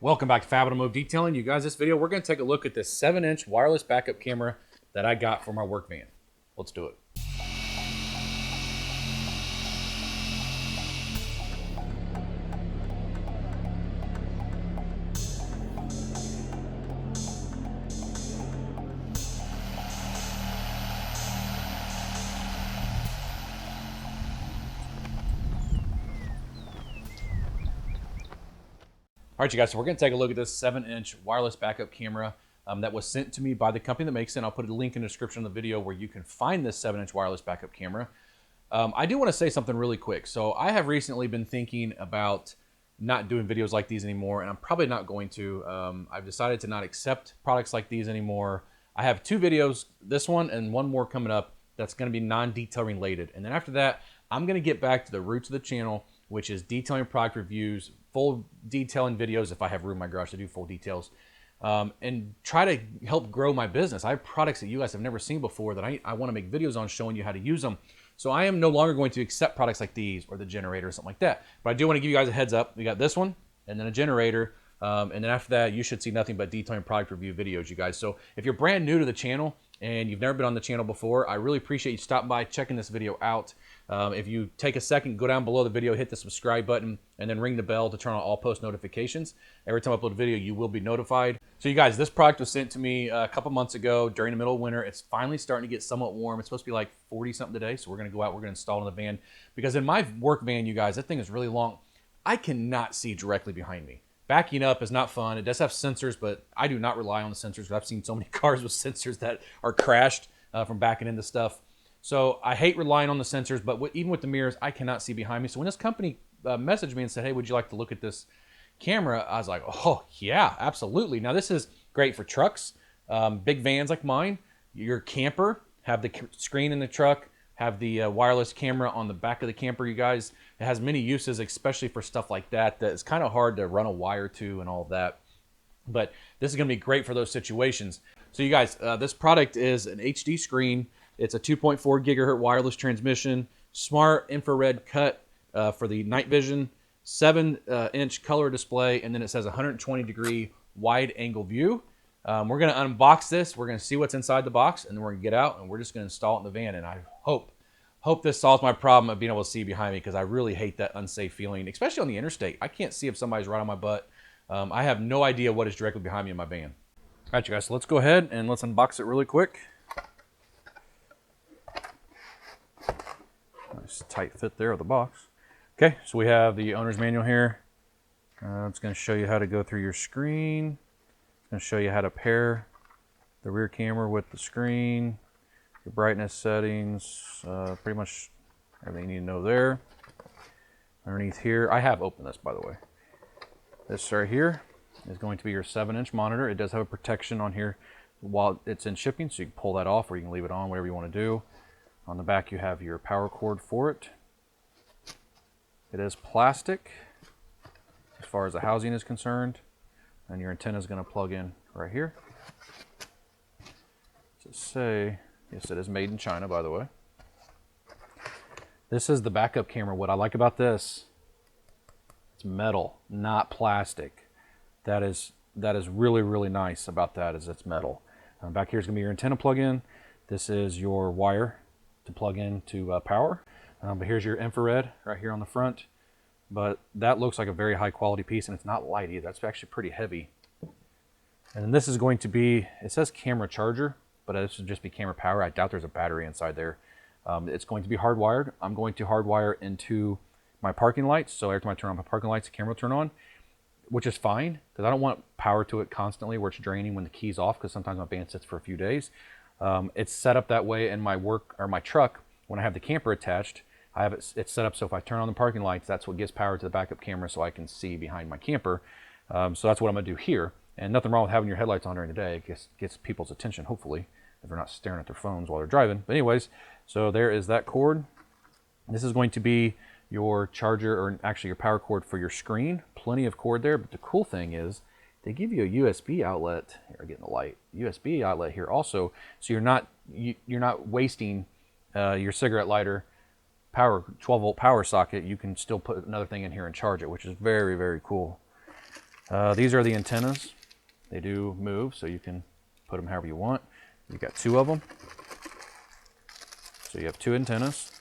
Welcome back to Fab Automotive Detailing. You guys, this video, we're going to take a look at this 7-inch wireless backup camera that I got for my work van. Let's do it. All right, you guys, so we're going to take a look at this 7-inch wireless backup camera that was sent to me by the company that makes it. I'll put a link in the description of the video where you can find this 7-inch wireless backup camera. I do want to say something really quick. So I have recently been thinking about not doing videos like these anymore, and I'm probably not going to. I've decided to not accept products like these anymore. I have 2 videos, this one and one more coming up, that's going to be non-detail related. And then after that, I'm going to get back to the roots of the channel, which is detailing product reviews, full detailing videos if I have room in my garage to do full details, and try to help grow my business. I have products that you guys have never seen before that I want to make videos on showing you how to use them. So I am no longer going to accept products like these or the generator or something like that. But I do want to give you guys a heads up. We got this one and then a generator. And then after that, you should see nothing but detailing product review videos, you guys. So if you're brand new to the channel and you've never been on the channel before, I really appreciate you stopping by, checking this video out. If you take a second, go down below the video, hit the subscribe button, and then ring the bell to turn on all post notifications. Every time I upload a video, you will be notified. So you guys, this product was sent to me a couple months ago during the middle of winter. It's finally starting to get somewhat warm. It's supposed to be like 40-something today, so we're going to go out, we're going to install it in the van. Because in my work van, you guys, that thing is really long. I cannot see directly behind me. Backing up is not fun. It does have sensors, but I do not rely on the sensors. I've seen so many cars with sensors that are crashed from backing into stuff. So I hate relying on the sensors, but even with the mirrors, I cannot see behind me. So when this company messaged me and said, hey, would you like to look at this camera? I was like, oh, yeah, absolutely. Now, this is great for trucks, big vans like mine, your camper, have the screen in the truck, have the wireless camera on the back of the camper, you guys. It has many uses, especially for stuff like that it's kind of hard to run a wire to and all of that. But this is going to be great for those situations. So you guys, this product is an HD screen. It's a 2.4 gigahertz wireless transmission, smart infrared cut for the night vision, 7-inch color display, and then it says 120-degree wide angle view. We're going to unbox this. We're going to see what's inside the box, and then we're going to get out, and we're just going to install it in the van. And I hope this solves my problem of being able to see behind me, because I really hate that unsafe feeling, especially on the interstate. I can't see if somebody's right on my butt. I have no idea what is directly behind me in my van. All right, you guys, so let's go ahead and let's unbox it really quick. Nice tight fit there of the box. Okay, so we have the owner's manual here. It's going to show you how to go through your screen. It's going to show you how to pair the rear camera with the screen, your brightness settings, pretty much everything you need to know there. Underneath here, I have opened this, by the way. This right here is going to be your 7-inch monitor. It does have a protection on here while it's in shipping, so you can pull that off or you can leave it on, whatever you want to do. On the back, you have your power cord for it. It is plastic as far as the housing is concerned, and your antenna is going to plug in right here. Does it say, yes, it is made in China, by the way. This is the backup camera. What I like about this, it's metal, not plastic. That is really, really nice about that, is it's metal. Back here is going to be your antenna plug-in. This is your wire to plug into power. But here's your infrared right here on the front. But that looks like a very high quality piece, and it's not light either. That's actually pretty heavy. And then this is going to be, it says camera charger, but this would just be camera power. I doubt there's a battery inside there. It's going to be hardwired. I'm going to hardwire into my parking lights. So every time I turn on my parking lights, the camera will turn on, which is fine, because I don't want power to it constantly where it's draining when the key's off, because sometimes my van sits for a few days. It's set up that way in my work or my truck. When I have the camper attached, I have it's set up so if I turn on the parking lights, that's what gives power to the backup camera, so I can see behind my camper. So that's what I'm going to do here. And nothing wrong with having your headlights on during the day. It gets people's attention, hopefully, if they're not staring at their phones while they're driving. But anyways, so there is that cord. This is going to be your charger, or actually your power cord for your screen. Plenty of cord there, but the cool thing is they give you a USB outlet. Here, I'm getting the light. USB outlet here also, so you're not wasting your cigarette lighter power, 12-volt power socket. You can still put another thing in here and charge it, which is very, very cool. These are the antennas. They do move, so you can put them however you want. You've got 2 of them. So you have 2 antennas.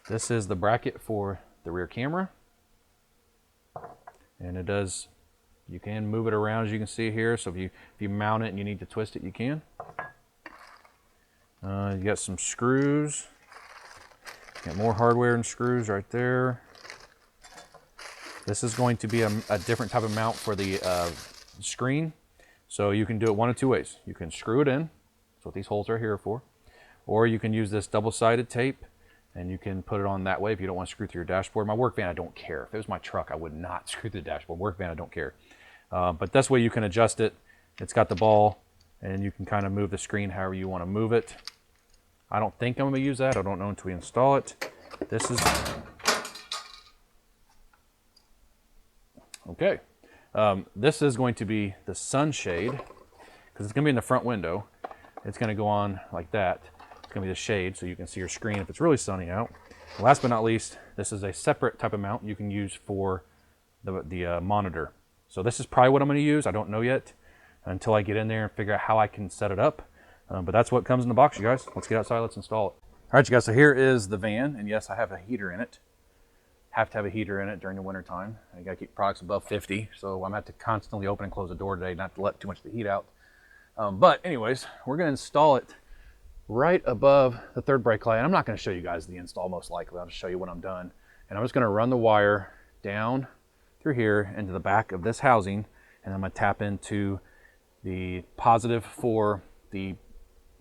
This is the bracket for the rear camera. And it does, you can move it around as you can see here. So if you mount it and you need to twist it, you can. You got some screws. Got more hardware and screws right there. This is going to be a different type of mount for the screen. So you can do it one of 2 ways. You can screw it in. That's what these holes are here for. Or you can use this double-sided tape and you can put it on that way if you don't want to screw through your dashboard. My work van, I don't care. If it was my truck, I would not screw through the dashboard. Work van, I don't care. But that's the way you can adjust it. It's got the ball and you can kind of move the screen however you want to move it. I don't think I'm going to use that. I don't know until we install it. This is... Okay. This is going to be the sunshade because it's going to be in the front window. It's going to go on like that. It's going to be the shade so you can see your screen if it's really sunny out. Last but not least, this is a separate type of mount you can use for the monitor. So this is probably what I'm going to use. I don't know yet until I get in there and figure out how I can set it up. But that's what comes in the box, you guys. Let's get outside, let's install it. All right, you guys, so here is the van. And yes, I have a heater in it. Have to have a heater in it during the winter time. I got to keep products above 50. So I'm going to have to constantly open and close the door today, not to let too much of the heat out. But anyways, we're going to install it right above the 3rd brake light. And I'm not going to show you guys the install most likely. I'll just show you when I'm done. And I'm just going to run the wire down through here into the back of this housing. And I'm going to tap into the positive for the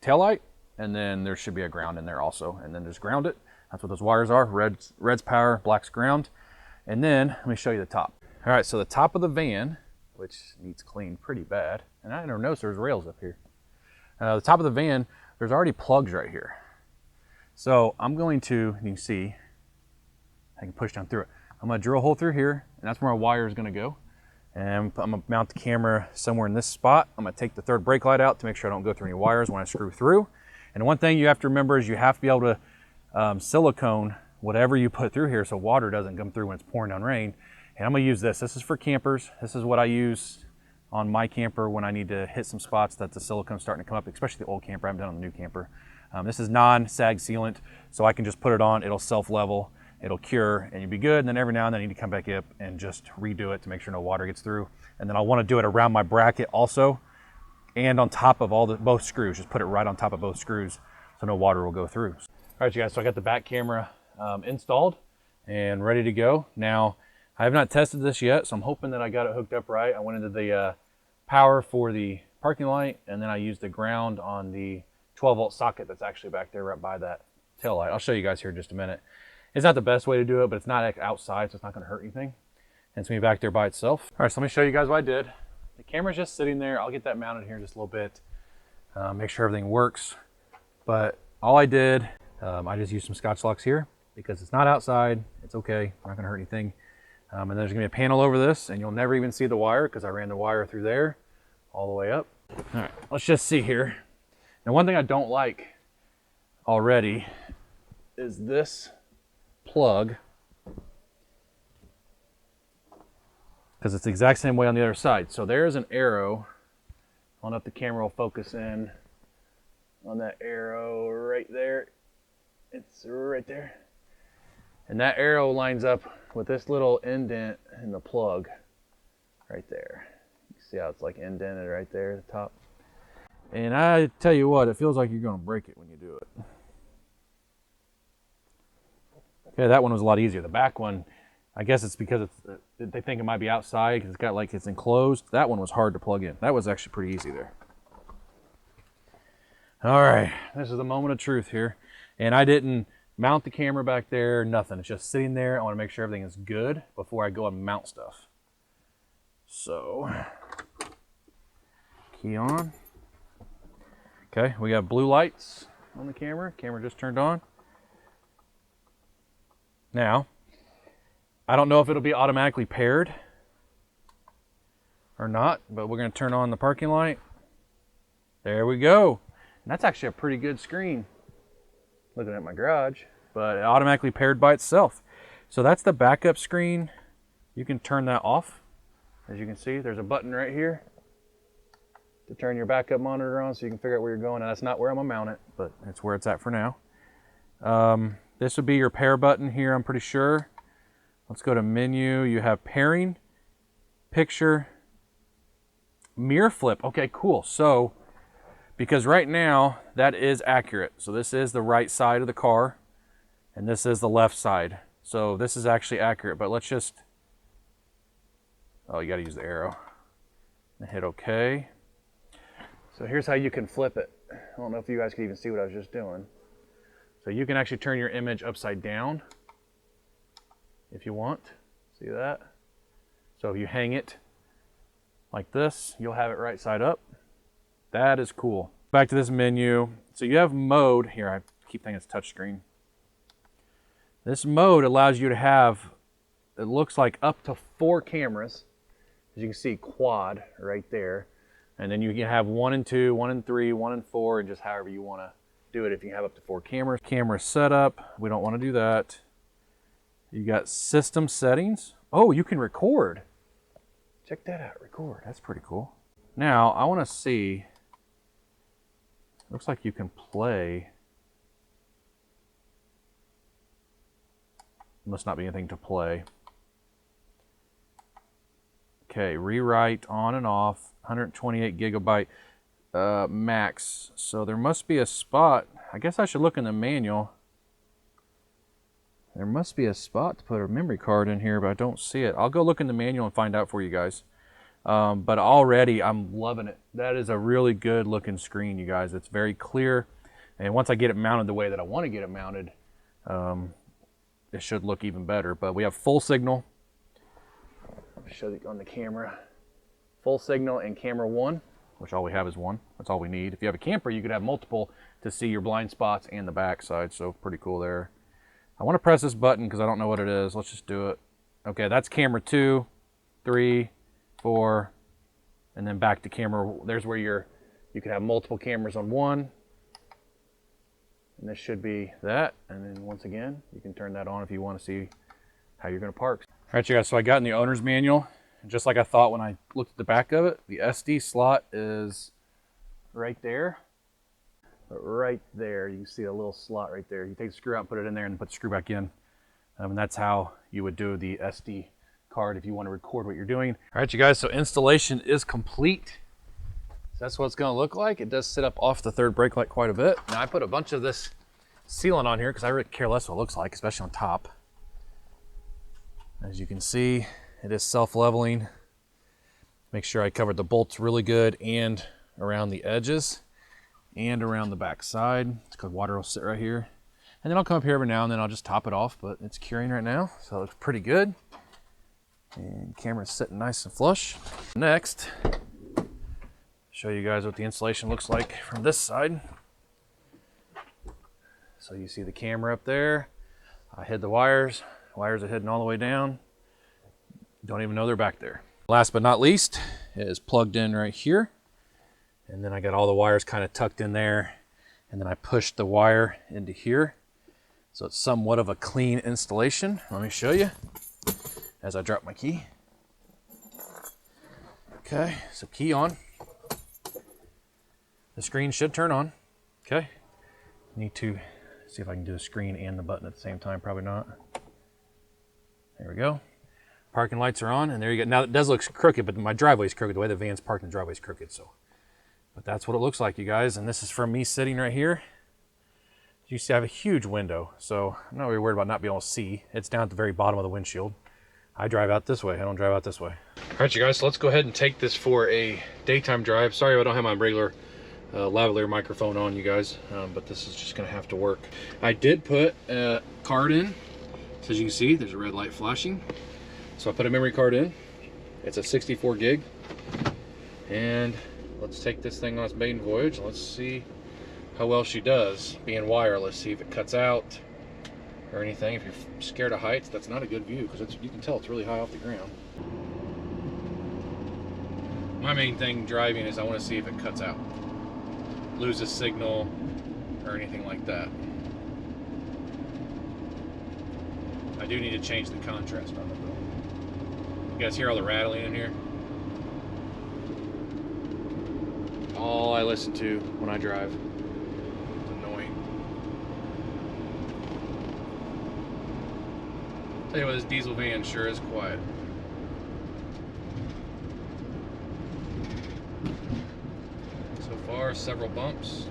taillight. And then there should be a ground in there also. And then just ground it. That's what those wires are. Red's power, black's ground. And then let me show you the top. All right, so the top of the van, which needs cleaned pretty bad. And I never noticed there's rails up here. The top of the van, there's already plugs right here. So I'm going to, you can see, I can push down through it. I'm going to drill a hole through here, and that's where my wire is going to go. And I'm going to mount the camera somewhere in this spot. I'm going to take the 3rd brake light out to make sure I don't go through any wires when I screw through. And one thing you have to remember is you have to be able to silicone whatever you put through here so water doesn't come through when it's pouring down rain. And I'm going to use this. This is for campers. This is what I use on my camper when I need to hit some spots that the silicone's starting to come up, especially the old camper. I haven't done on the new camper. This is non-sag sealant, so I can just put it on. It'll self-level, it'll cure, and you'll be good. And then every now and then I need to come back up and just redo it to make sure no water gets through. And then I want to do it around my bracket also, and on top of both screws. Just put it right on top of both screws so no water will go through. All right, you guys, so I got the back camera installed and ready to go. Now, I have not tested this yet, so I'm hoping that I got it hooked up right. I went into the power for the parking light, and then I used the ground on the 12-volt socket that's actually back there right by that tail light. I'll show you guys here in just a minute. It's not the best way to do it, but it's not outside, so it's not going to hurt anything. And it's going to be back there by itself. All right, so let me show you guys what I did. The camera's just sitting there. I'll get that mounted here in just a little bit, make sure everything works. But all I did, I just used some Scotch locks here because it's not outside. It's okay. Not going to hurt anything. And there's going to be a panel over this, and you'll never even see the wire because I ran the wire through there all the way up. All right, let's just see here. Now, one thing I don't like already is this plug, because it's the exact same way on the other side. So there's an arrow. I don't know if the camera will focus in on that arrow right there. It's right there. And that arrow lines up with this little indent in the plug right there. You see how it's like indented right there at the top? And I tell you what, it feels like you're going to break it when you do it. Okay, that one was a lot easier. The back one, I guess it's because they think it might be outside because it's got like it's enclosed. That one was hard to plug in. That was actually pretty easy there. All right, this is the moment of truth here. And I didn't mount the camera back there, nothing. It's just sitting there. I want to make sure everything is good before I go and mount stuff. So, key on. Okay, we got blue lights on the camera. Camera just turned on. Now, I don't know if it'll be automatically paired or not, but we're going to turn on the parking light. There we go. And that's actually a pretty good screen. Looking at my garage, but it automatically paired by itself. So that's the backup screen you can turn that off. As you can see, there's a button right here to turn your backup monitor on so you can figure out where you're going. Now that's not where I'm gonna mount it, but it's where it's at for now. This would be your pair button here, I'm pretty sure. Let's go to menu. You have pairing, picture, mirror flip. Okay, cool. So, because right now that is accurate. So this is the right side of the car and this is the left side. So this is actually accurate, but let's just, oh, you got to use the arrow and hit OK. So here's how you can flip it. I don't know if you guys can even see what I was just doing. So you can actually turn your image upside down if you want. See that? So if you hang it like this, you'll have it right side up. That is cool. Back to this menu. So you have mode. Here, I keep thinking it's touchscreen. This mode allows you to have, it looks like up to 4 cameras. As you can see, quad right there. And then you can have 1 and 2, 1 and 3, 1 and 4, and just however you want to do it if you have up to 4 cameras. Camera setup, we don't want to do that. You got system settings. Oh, you can record. Check that out, record. That's pretty cool. Now, I want to see, looks like you can play. Must not be anything to play. Okay, rewrite on and off, 128 gigabyte max. So there must be a spot. I guess I should look in the manual. There must be a spot to put a memory card in here, but I don't see it. I'll go look in the manual and find out for you guys. But already I'm loving it. That is a really good looking screen, you guys. It's very clear. And once I get it mounted the way that I want to get it mounted, it should look even better. But we have full signal. I'll show you on the camera. Full signal and camera 1, which all we have is 1. That's all we need. If you have a camper, you could have multiple to see your blind spots and the back side. So pretty cool there. I want to press this button because I don't know what it is. Let's just do it. Okay, that's camera 2, 3, 4, and then back to camera. There's where you can have multiple cameras on one. And this should be that. And then once again, you can turn that on if you want to see how you're going to park. All right, you guys, so I got in the owner's manual. And just like I thought when I looked at the back of it, the SD slot is right there. But right there, you can see a little slot right there. You take the screw out and put it in there and put the screw back in. And that's how you would do the SD card if you want to record what you're doing. All right, you guys, so installation is complete. So that's what it's going to look like. It does sit up off the third brake light quite a bit. Now I put a bunch of this sealant on here because I really care less what it looks like, especially on top. As you can see, it is self-leveling. Make sure I covered the bolts really good and around the edges and around the back side. It's because water will sit right here. And then I'll come up here every now and then, I'll just top it off, but it's curing right now, so it looks pretty good. And camera's sitting nice and flush. Next, show you guys what the installation looks like from this side. So you see the camera up there. I hid the wires. Wires are hidden all the way down. Don't even know they're back there. Last but not least, it is plugged in right here. And then I got all the wires kind of tucked in there. And then I pushed the wire into here. So it's somewhat of a clean installation. Let me show you as I drop my key. Okay, so key on. The screen should turn on. Okay, need to see if I can do the screen and the button at the same time. Probably not. There we go. Parking lights are on, and there you go. Now it does look crooked, but my driveway is crooked. The way the van's parked in the driveway is crooked, so. But that's what it looks like, you guys. And this is from me sitting right here. You see I have a huge window, so I'm not really worried about not being able to see. It's down at the very bottom of the windshield. I drive out this way. I don't drive out this way. All right, you guys, so let's go ahead and take this for a daytime drive. Sorry I don't have my regular lavalier microphone on, you guys, but this is just gonna have to work. I did put a card in. So as you can see, there's a red light flashing. So I put a memory card in. It's a 64 gig. And let's take this thing on its maiden voyage. Let's see how well she does being wireless. See if it cuts out or anything. If you're scared of heights, that's not a good view because you can tell it's really high off the ground. My main thing driving is I want to see if it cuts out, loses signal or anything like that. I do need to change the contrast on it though. You guys hear all the rattling in here? All I listen to when I drive. It's annoying. Tell you what, this diesel van sure is quiet. So far, several bumps.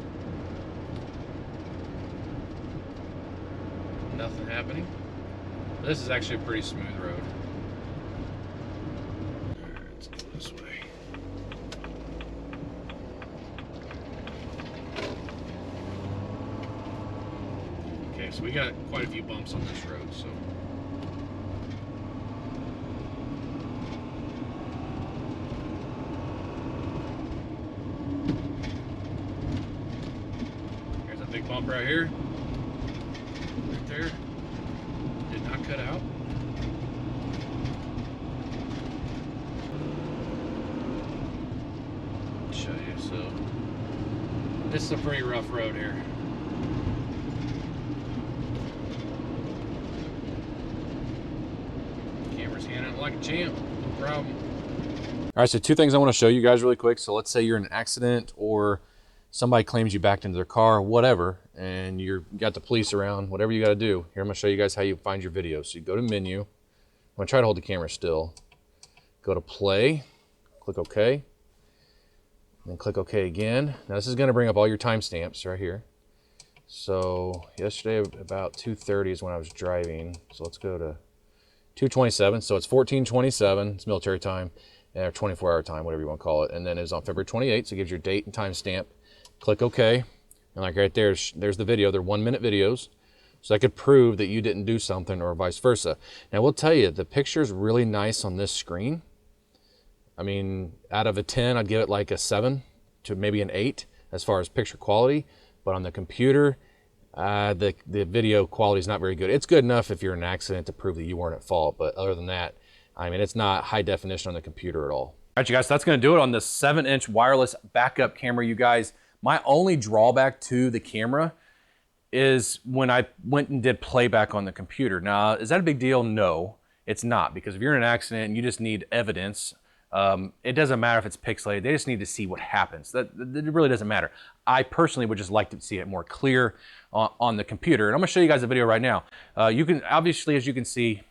Nothing happening. This is actually a pretty smooth road. Let's go this way. Okay, so we got quite a few bumps on this road, so. Here's a big bump right here. Right there. Did not cut out. Show you, so this is a pretty rough road here. Camera's handling it like a champ, no problem. All right, so two things I want to show you guys really quick. So let's say you're in an accident or somebody claims you backed into their car, whatever, and you got the police around, whatever you got to do. Here, I'm going to show you guys how you find your videos. So you go to menu. I'm going to try to hold the camera still. Go to play, click OK, and then click OK again. Now this is going to bring up all your timestamps right here. So yesterday about 2:30 is when I was driving. So let's go to 2:27. So it's 14:27. It's military time, or 24-hour time, whatever you want to call it. And then it was on February 28th. So it gives your date and timestamp. Click OK. And like right there's the video. They're 1-minute videos. So that could prove that you didn't do something or vice versa. Now, we'll tell you, the picture's really nice on this screen. I mean, out of a 10, I'd give it like a 7 to maybe an 8 as far as picture quality. But on the computer, the video quality is not very good. It's good enough if you're in an accident to prove that you weren't at fault. But other than that, I mean, it's not high definition on the computer at all. All right, you guys, so that's going to do it on this 7-inch wireless backup camera, you guys. My only drawback to the camera is when I went and did playback on the computer. Now, is that a big deal? No, it's not, because if you're in an accident and you just need evidence, it doesn't matter if it's pixelated. They just need to see what happens. That really doesn't matter. I personally would just like to see it more clear on the computer. And I'm gonna show you guys a video right now. You can, obviously, as you can see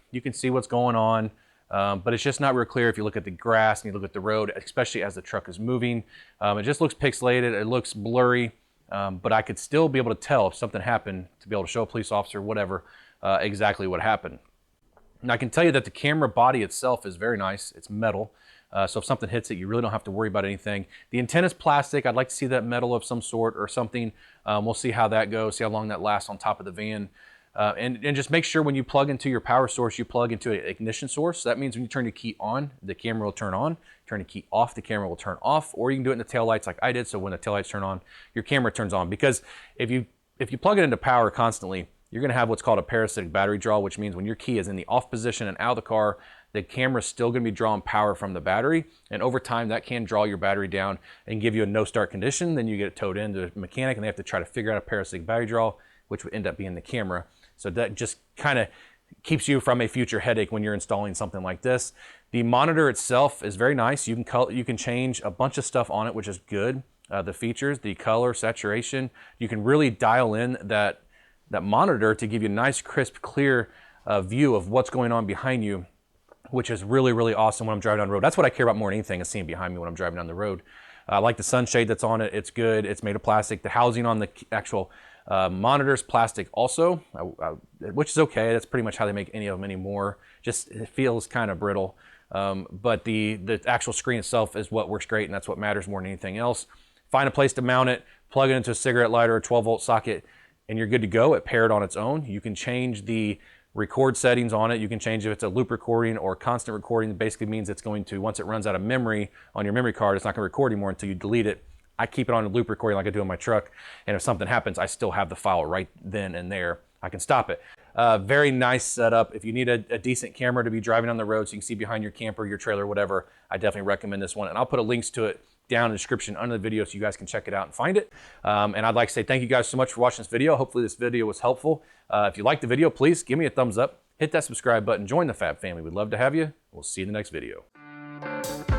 what's going on, but it's just not real clear if you look at the grass and you look at the road, especially as the truck is moving. It just looks pixelated, it looks blurry. But I could still be able to tell if something happened, to be able to show a police officer, whatever, exactly what happened. And I can tell you that the camera body itself is very nice. It's metal. So if something hits it, you really don't have to worry about anything. The antenna's plastic. I'd like to see that metal of some sort or something. We'll see how that goes, see how long that lasts on top of the van. And just make sure when you plug into your power source, you plug into an ignition source. So that means when you turn your key on, the camera will turn on. Turn the key off, the camera will turn off. Or you can do it in the taillights like I did. So when the taillights turn on, your camera turns on. Because if you plug it into power constantly, you're going to have what's called a parasitic battery draw, which means when your key is in the off position and out of the car, the camera's still going to be drawing power from the battery. And over time, that can draw your battery down and give you a no-start condition. Then you get it towed into the mechanic and they have to try to figure out a parasitic battery draw, which would end up being the camera. So that just kind of keeps you from a future headache when you're installing something like this. The monitor itself is very nice. You can change a bunch of stuff on it, which is good. The features, the color, saturation, you can really dial in that monitor to give you a nice, crisp, clear view of what's going on behind you, which is really, really awesome when I'm driving down the road. That's what I care about more than anything, is seeing behind me when I'm driving down the road. I like the sunshade that's on it. It's good. It's made of plastic. The housing on the actual monitor's plastic also, which is okay. That's pretty much how they make any of them anymore. Just, it feels kind of brittle. But the actual screen itself is what works great, and that's what matters more than anything else. Find a place to mount it, plug it into a cigarette lighter or 12-volt socket, and you're good to go. It paired on its own. You can change the record settings on it. You can change if it's a loop recording or constant recording. It basically means it's going to, once it runs out of memory on your memory card, it's not going to record anymore until you delete it. I keep it on a loop recording like I do in my truck, and if something happens, I still have the file right then and there. I can stop it. Very nice setup. If you need a decent camera to be driving on the road so you can see behind your camper, your trailer, whatever, I definitely recommend this one. And I'll put links to it down in the description under the video so you guys can check it out and find it. And I'd like to say thank you guys so much for watching this video. Hopefully this video was helpful. If you liked the video, please give me a thumbs up, hit that subscribe button, join the Fab family. We'd love to have you. We'll see you in the next video.